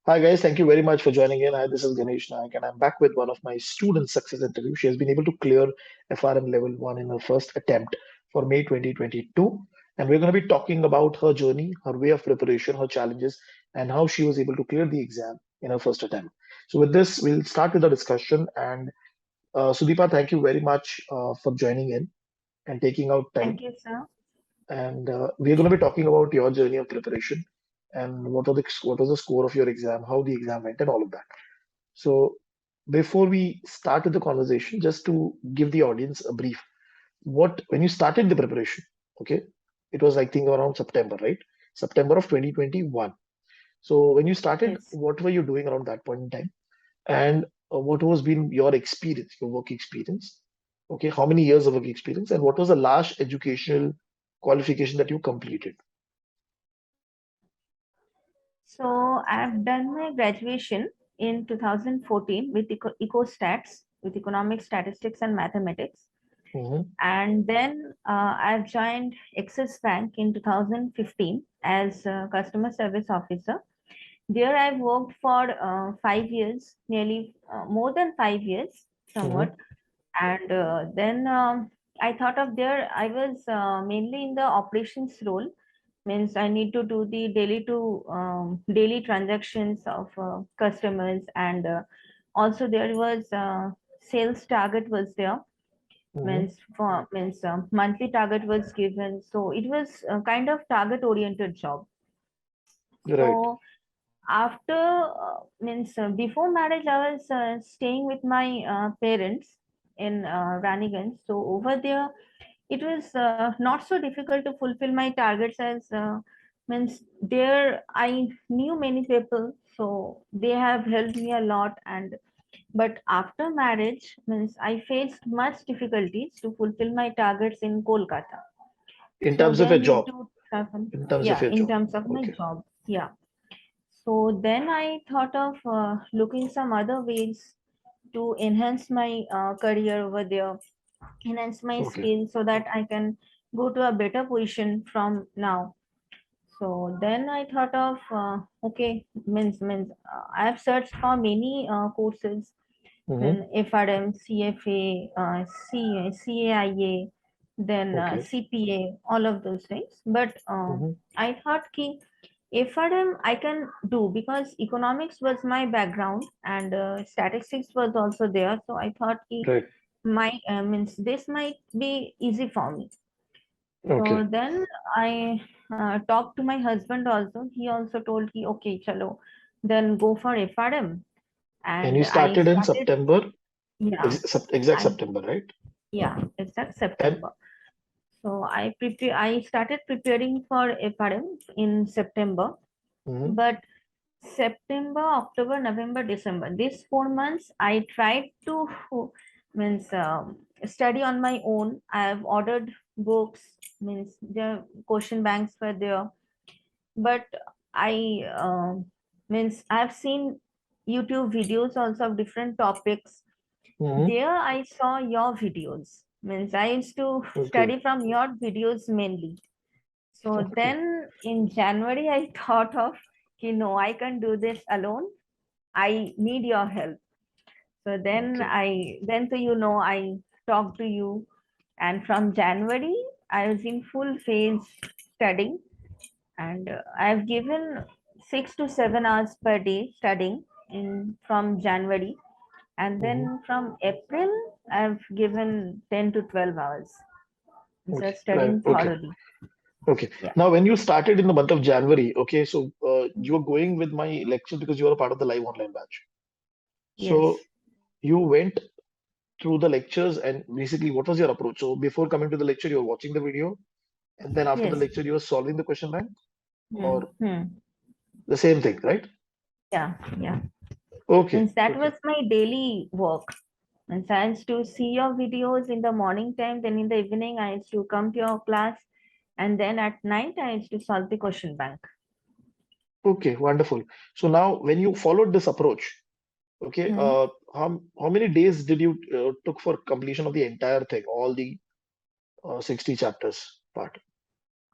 Hi guys, thank you very much for joining in. Hi, this is Ganesh Naik, and I'm back with one of my student success interview. She has been able to clear FRM Level 1 in her first attempt for May 2022. And we're going to be talking about her journey, her way of preparation, her challenges, and how she was able to clear the exam in her first attempt. So with this, we'll start with the discussion. And Sudipa, thank you very much for joining in and taking out time. Thank you, sir. And we're going to be talking about your journey of preparation and what was the score of your exam, how the exam went, and all of that. So before we start with the conversation, just to give the audience a brief, what when you started the preparation, okay, it was I think around September, right? September of 2021. So when you started, Yes. what were you doing around that point in time? And what was been your experience, your work experience? Okay, how many years of work experience, and what was the last educational qualification that you completed? So I've done my graduation in 2014 with EcoStats, with Economic Statistics and Mathematics. Hmm. And then I've joined Axis Bank in 2015 as a customer service officer. There I've worked for 5 years, nearly more than 5 years, somewhat. Hmm. And then I thought of there, I was mainly in the operations role, means I need to do the daily transactions of customers, and also there was sales target was there, Hmm. means monthly target was given, so it was a kind of target oriented job. Right. So after means before marriage I was staying with my parents in Raniganj. So over there it was not so difficult to fulfill my targets, as means there I knew many people, so they have helped me a lot. And but after marriage, means I faced much difficulties to fulfill my targets in Kolkata. In So terms of there your need job. to travel. In terms of Yeah, your in job. terms of my Okay. job. Yeah. So then I thought of looking some other ways to enhance my career over there, enhance my Okay. skills so that I can go to a better position from now. So then I thought of okay, means I have searched for many courses, Hmm. FRM, CFA, CAIA, then Okay. CPA, all of those things. But Hmm. I thought ki FRM I can do because economics was my background, and statistics was also there. So I thought ki Right. my means this might be easy for me. Okay. So then I talked to my husband also. He also told me, okay, chalo, then go for FRM. And And you I started in started, September, yeah, exact I September, right? yeah, it's that And September. So I started preparing for FRM in September, mhm, but September, October, November, December, these 4 months I tried to means study on my own. I've ordered books, means the question banks were there, but I means I've seen YouTube videos also of different topics. mhm, There I saw your videos, means I used to okay. study from your videos mainly. So Okay. then in January I thought of, no, I can do this alone, I need your help. So then Okay. then to I talked to you, and from January I was in full phase studying, and I've given 6 to 7 hours per day studying in from January, and Mhm, then from April I've given 10 to 12 hours. So okay. Right. studying Okay. thoroughly. Okay. Yeah. Now, when you started in the month of January, okay, so you were going with my lectures because you were a part of the live online batch. So Yes. you went through the lectures, and basically, what was your approach? So before coming to the lecture, you were watching the video, and then after the Yes. lecture, you were solving the question bank, Hmm. or Hmm. the same thing, right? Yeah. Yeah. Okay. Means that Okay. was my daily work. And so I used to see your videos in the morning time, then in the evening I used to come to your class, and then at night I used to solve the question bank. Okay. Wonderful. So now, when you followed this approach, okay, Hmm. how many days did you took for completion of the entire thing, all the 60 chapters part?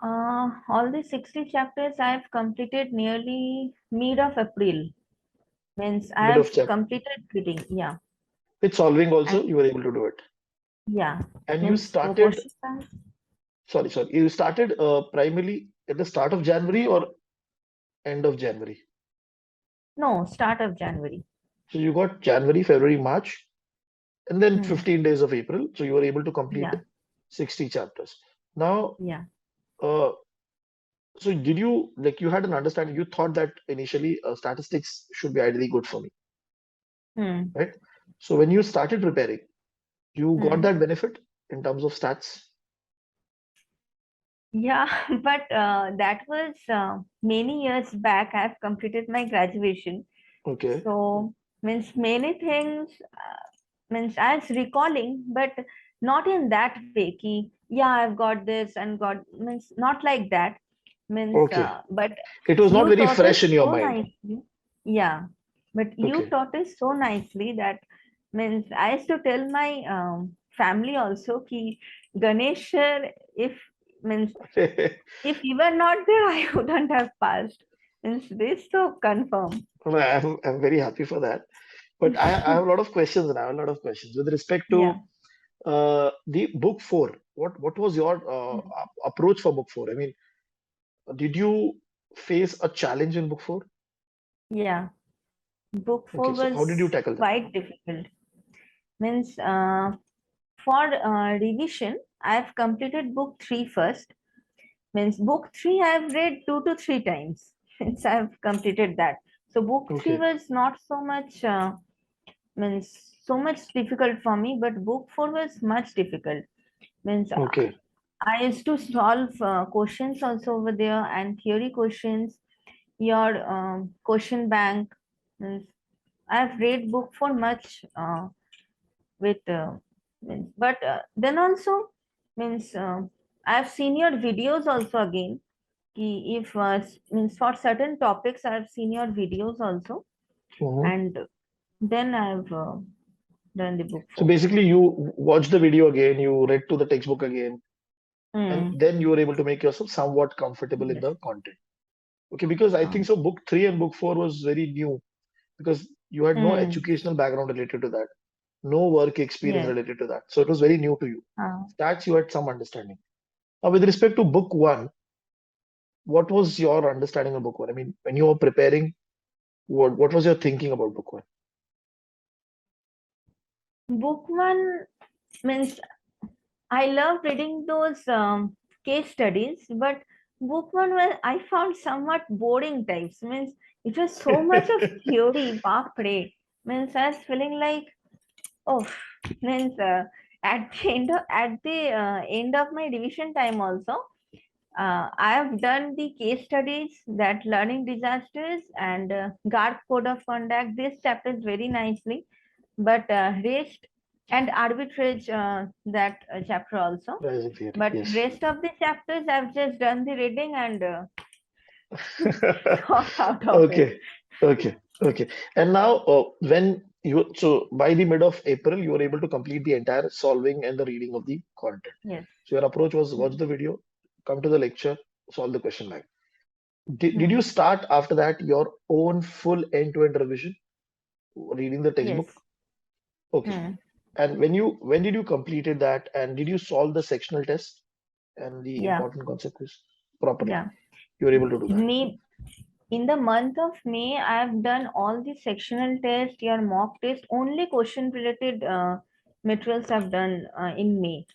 All the 60 chapters I've completed nearly mid of April. Means I Mid have of chapter. completed reading. Yeah. With solving And also, you were able to do it. yeah, And you means for started, question bank. sorry, you started primarily at the start of January or end of January? No, start of January. So you got January, February, March, and then Hmm. 15 days of April. So you were able to complete Yeah. 60 chapters. Now, Yeah. uh, so did you like you had an understanding? You thought that initially statistics should be ideally good for me, Hmm. right? So when you started preparing, you got Hmm. that benefit in terms of stats. Yeah, but that was many years back. I've completed my graduation. Okay, So means many things means I was recalling, but not in that way. Ki, yeah, I've got this and got means not like that. Means okay. but It was not you very taught fresh in us your so mind. nicely. Yeah, but you Okay. taught us so nicely that means I used to tell my family also ki Ganesh sir, if means if you were not there, I wouldn't have passed. Means this so confirm. Well, I'm very happy for that. But I have a lot of questions and I have a lot of questions with respect Yeah. to the book four. What was your Mm. approach for book four? I mean, did you face a challenge in book four? Yeah. Book four Okay, so how did you was tackle that? quite difficult. Means for revision, I've completed book three first. Means book three I've read 2 to 3 times since I've completed that. So book three Okay, was not so much means so much difficult for me, but book four was much difficult. Means okay, I used to solve questions also over there and theory questions, your question bank. Means I've read book for much with means, but then also means I've seen your videos also again. If means for certain topics I've seen your videos also, mhm. and then I've done the book So for. basically, you watched the video again, you read to the textbook again, and Hmm. then you were able to make yourself somewhat comfortable in Yes. the content. Okay, because I think Um, so. Book three and book four was very new because you had no hmm. educational background related to that, no work experience Yes. related to that. So it was very new to you. Uh, Stats, you had some understanding. Now, with respect to book one, what was your understanding of book one? I mean, when you were preparing, what was your thinking about book one? book one means I love reading those case studies, but book one was I found somewhat boring types. Means it was so much of theory, baapre. Means I was feeling like, oh, means at the end of my revision time also, I have done the case studies that learning disasters and guard code of conduct. This chapters very nicely, but rest and arbitrage that chapter also. Rising theory, But yes. rest of the chapters, I've just done the reading and thought out of it. Okay, okay, okay. And now, when you so by the mid of April, you were able to complete the entire solving and the reading of the content. Yes. So your approach was watch Hmm. the video, come to the lecture, solve the question line. Did Hmm. you start after that your own full end-to-end revision, reading the Yes. textbook? Okay. Hmm. And when did you completed that, and did you solve the sectional test and the Yeah. important concepts properly? Yeah. You were able to do that. Me in the month of May, I've done all the sectional test, your mock test, only question related materials I've done in May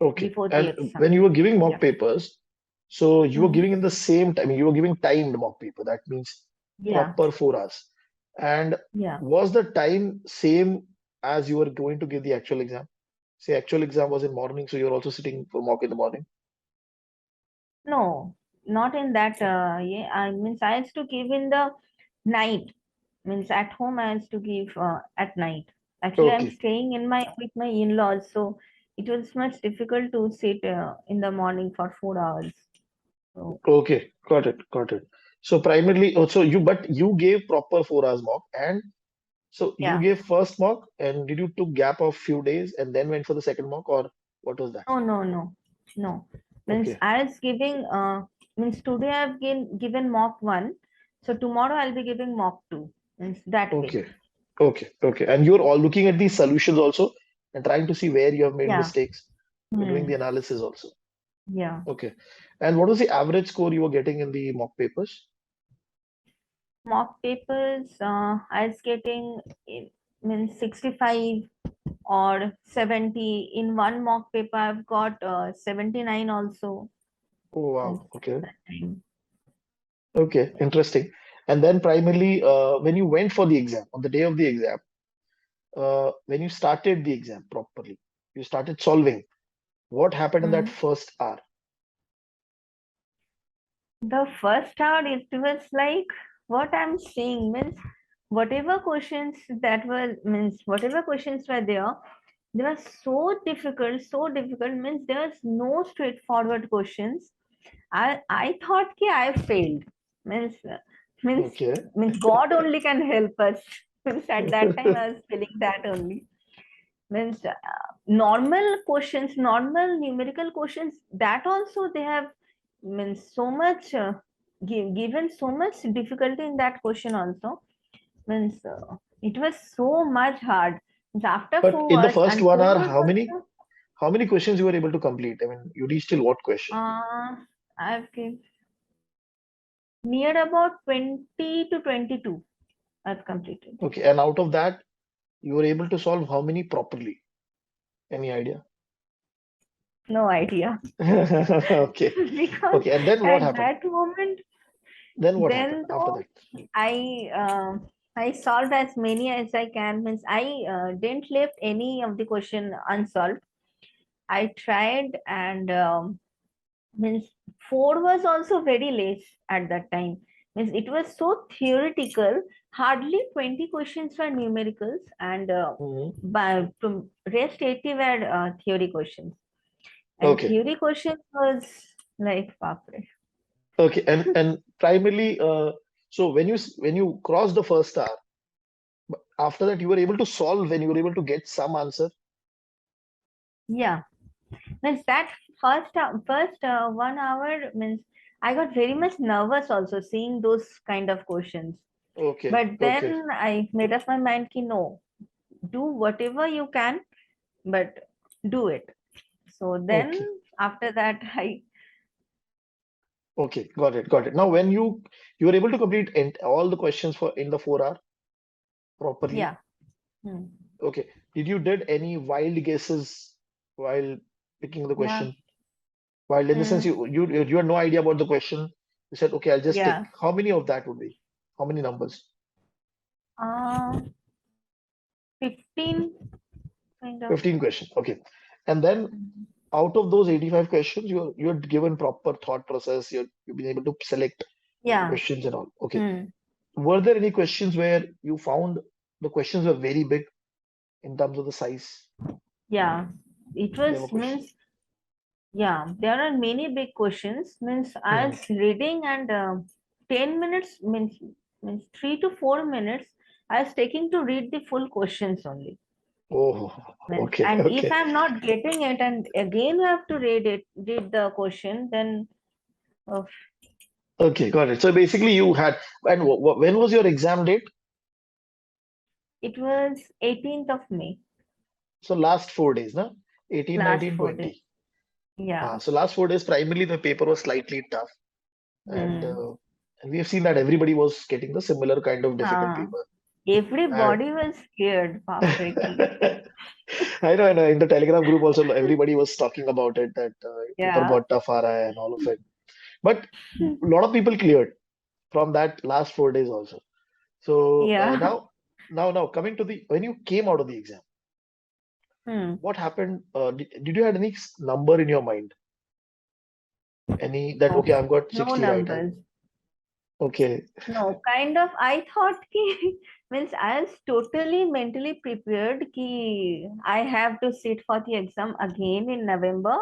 Okay. before the And when exam. you were giving mock Yeah. papers, so you were Hmm. giving in the same time, you were giving timed mock paper. That means Yeah. proper 4 hours. And Yeah. was the time same as you were going to give the actual exam? Say actual exam was in morning, so you're also sitting for mock in the morning. No, not in that. Yeah, I means I used to give in the night. Means at home I used to give at night. Actually, I'm Okay. staying in my with my in-laws, so it was much difficult to sit in the morning for 4 hours. So Okay. Got it. Got it. So primarily, oh, so but you gave proper 4 hours mock, and so you yeah, gave first mock, and did you took gap of few days and then went for the second mock, or what was that? no, no, no, no. Means Okay. I was giving means today I've given mock one, so tomorrow I'll be giving mock two. Means that way. Okay. Okay. And you're all looking at these solutions also and trying to see where you have made Yeah. mistakes. You're doing Hmm. the analysis also. Yeah. Okay. And what was the average score you were getting in the mock papers? Mock papers, I was getting means 65 or 70. In one mock paper, I've got 79 also. Oh, Means wow. Okay. that time. Okay. Interesting. And then primarily, when you went for the exam, on the day of the exam, when you started the exam properly, you started solving. What happened in that Hmm. first hour? The first hour, it was like what I'm seeing means whatever questions that were means whatever questions were there, they were so difficult means there was no straightforward questions. I thought ki I failed. Means means Okay. means God only can help us. Means at that time I was feeling that only. Means normal questions, normal numerical questions, that also they have means so much given so much difficulty in that question also. Means it was so much hard. Means after But 4 in the hours first and 1 hour, 4 hours also, how many questions you were able to complete? I mean, you reached till what question? I've given near about 20 to 22 I've completed. Okay. And out of that, you were able to solve how many properly? Any idea? No idea. Okay. Because Okay. And then what at happened? that moment, Then what happened then after though that? I I solved as many as I can. Means I didn't left any of the question unsolved. I tried and means 4 was also very less at that time. Means it was so theoretical. Hardly 20 questions were numericals and Mhm. by from rest 80 were theory questions. And Okay. theory questions was like papre. Okay. And primarily, so when you cross the first hour, after that you were able to solve when you were able to get some answer. Yeah. Means that first 1 hour means I got very much nervous also seeing those kind of questions. Okay. But Okay. then I made up my mind ki no, do whatever you can, but do it. So then Okay. after that I Okay. Got it. Got it. Now, when you were able to complete all the questions for in the 4 hour properly. yeah. Hmm. Okay. Did you did any wild guesses while picking the Yeah. question? Wild in the sense Hmm. you had no idea about the question. You said, okay, I'll just take. Yeah. How many of that would be? How many numbers? Uh, 15 kind of. 15 questions. Okay. And then Mhm. out of those 85 questions, you're given proper thought process. You've been able to select the Yeah. questions and all. Okay. Hmm. Were there any questions where you found the questions were very big in terms of the size? Yeah. It There were was questions. means yeah, there are many big questions. Means I Mhm. was reading and 10 minutes means 3 to 4 minutes. I was taking to read the full questions only. Oh, Means okay, and if okay, I'm not getting it and again you have to read the question, then uh, okay, got it. So basically, you had, and when was your exam date? it was 18th of May, So last 4 days, no? 18, last 19, 4 days. 20. Yeah. So last 4 days, primarily the paper was slightly tough, and Hmm. uh, and we have seen that everybody was getting the similar kind of difficult Uh, paper. And everybody was scared, Papriki. I know in the Telegram group also everybody was talking about it that paper Yeah. bahut tough aa raha hai and all of it. But a lot of people cleared from that last 4 days also. So Yeah. now coming to the when you came out of the exam, Hmm. what happened? Did you had any number in your mind? Any that No, okay, I've got no 60 right. numbers. Okay, No, kind of. I thought ki means I was totally mentally prepared ki I have to sit for the exam again in November.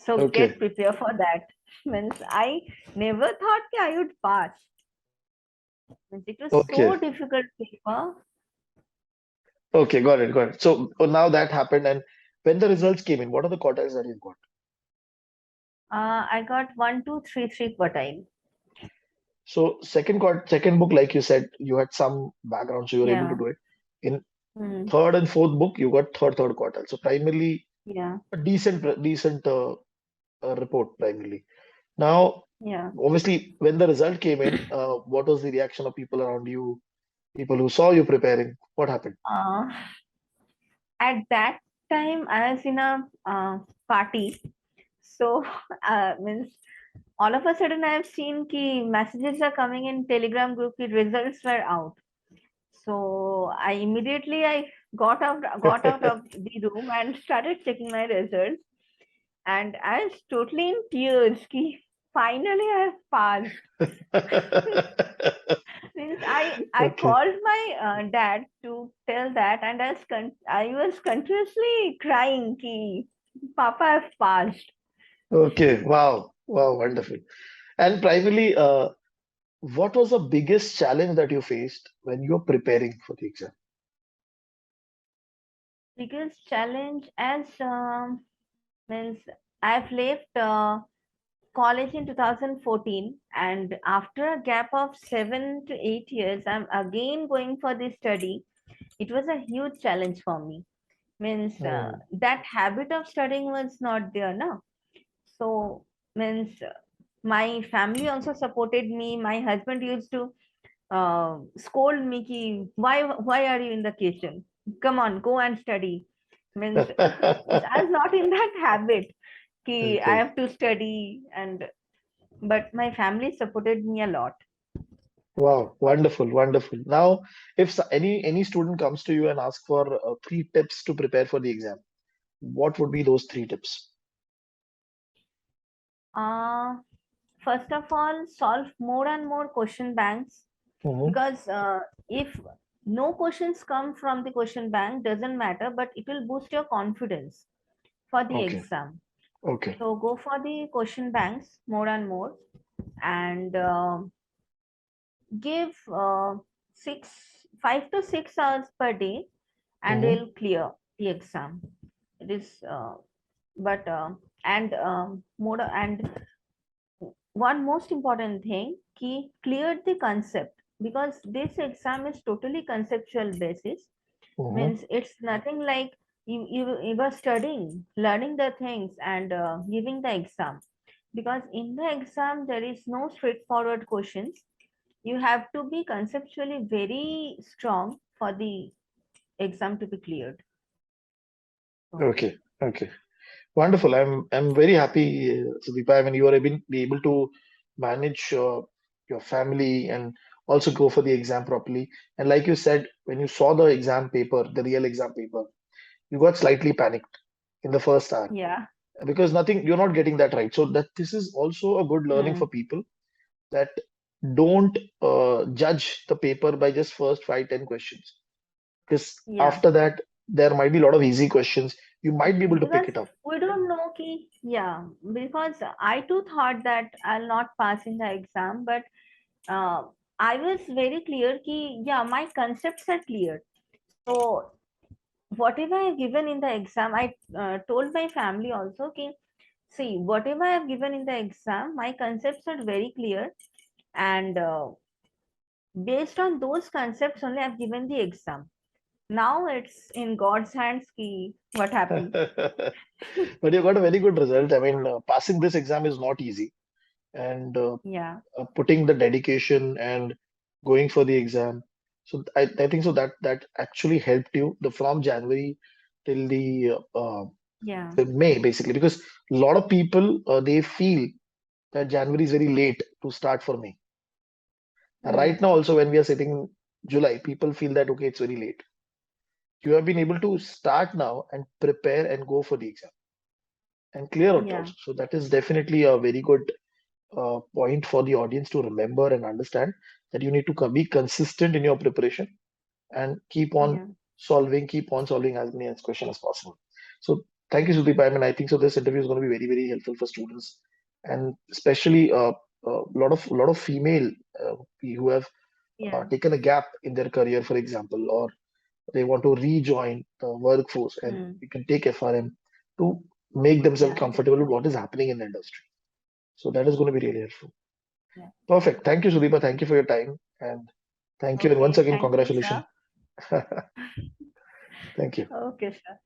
So get okay, prepared for that. Means I never thought ki I would pass. Means it was so okay, difficult paper. okay, got it, got it. So now that happened, and when the results came in, what are the quartiles that you got? I got 1, 2, 3, 3 quartile. So second book, like you said, you had some background, so you were able to Yeah. do it. In Mm. third and fourth book, you got third quartile. So primarily Yeah. a decent report primarily. Now, Yeah. obviously, when the result came in, what was the reaction of people around you, people who saw you preparing? What happened? Uh, at that time, I was in a party. So, means all of a sudden I have seen ki messages are coming in Telegram group ki results were out. So I got out of the room and started checking my results. And I was totally in tears ki finally I have passed. Means I Okay. called my dad to tell that, and I was continuously crying ki Papa have passed. Okay. Wow. Wow. Wonderful. And primarily, what was the biggest challenge that you faced when you were preparing for the exam? Biggest challenge as means I've left college in 2014, and after a gap of 7 to 8 years, I'm again going for this study. It was a huge challenge for me. Means Hmm. that habit of studying was not there now. So means my family also supported me. My husband used to scold me ki why are you in the kitchen, come on, go and study. Means I was not in that habit ki I Okay. have to study, and but my family supported me a lot. Wow. Wonderful. Wonderful. Now, if any student comes to you and asks for three tips to prepare for the exam, what would be those three tips? uh First of all, solve more and more question banks, Hmm. because if no questions come from the question bank doesn't matter, but it will boost your confidence for the Okay. exam. Okay. So go for the question banks more and more, and give 5 to 6 hours per day, and Hmm. they'll clear the exam. It is but and more and one most important thing, key cleared the concept, because this exam is totally conceptual basis. Hmm. Means it's nothing like you were studying, learning the things, and giving the exam. Because in the exam there is no straightforward questions. You have to be conceptually very strong for the exam to be cleared. So Okay. Okay. Wonderful. I'm very happy, Sudeepa. I mean, you are able to manage your family and also go for the exam properly. And like you said, when you saw the exam paper, the real exam paper, you got slightly panicked in the first hour yeah. because you're not getting that right. So that this is also a good learning Hmm. for people, that don't judge the paper by just first 5, 10 questions. Because Yeah. after that, there might be a lot of easy questions. You might be able to pick Because it up. we don't know ki, yeah, because I too thought that I'll not pass in the exam, but uh, I was very clear ki yeah, my concepts are clear. So whatever I've given in the exam, I told my family also ki see, whatever I've given in the exam, my concepts are very clear, and based on those concepts only I've given the exam. Now it's in God's hands ki what happens. But you got a very good result. I mean, passing this exam is not easy, and Yeah. putting the dedication and going for the exam. So I think so that actually helped you the from January till Yeah. the May basically, because a lot of people they feel that January is very late to start for me. Right Hmm. now, also when we are sitting in July, people feel that okay, it's very late. You have been able to start now and prepare and go for the exam and clear out Yeah. also. So that is definitely a very good point for the audience to remember and understand, that you need to be consistent in your preparation and Yeah. keep on solving as many as questions as possible. So thank you, Sudeep. I mean, I think so. This interview is going to be very, very helpful for students, and especially a lot of female who have Yeah. taken a gap in their career, for example, or they want to rejoin the workforce, and Hmm. you can take FRM to make themselves Yeah. comfortable with what is happening in the industry. So that is going to be really helpful. Yeah. Perfect. Thank you, Sudeepa. Thank you for your time. And thank you. And once Okay. again, Thank you, sir. congratulations. Thank you. Okay, sir.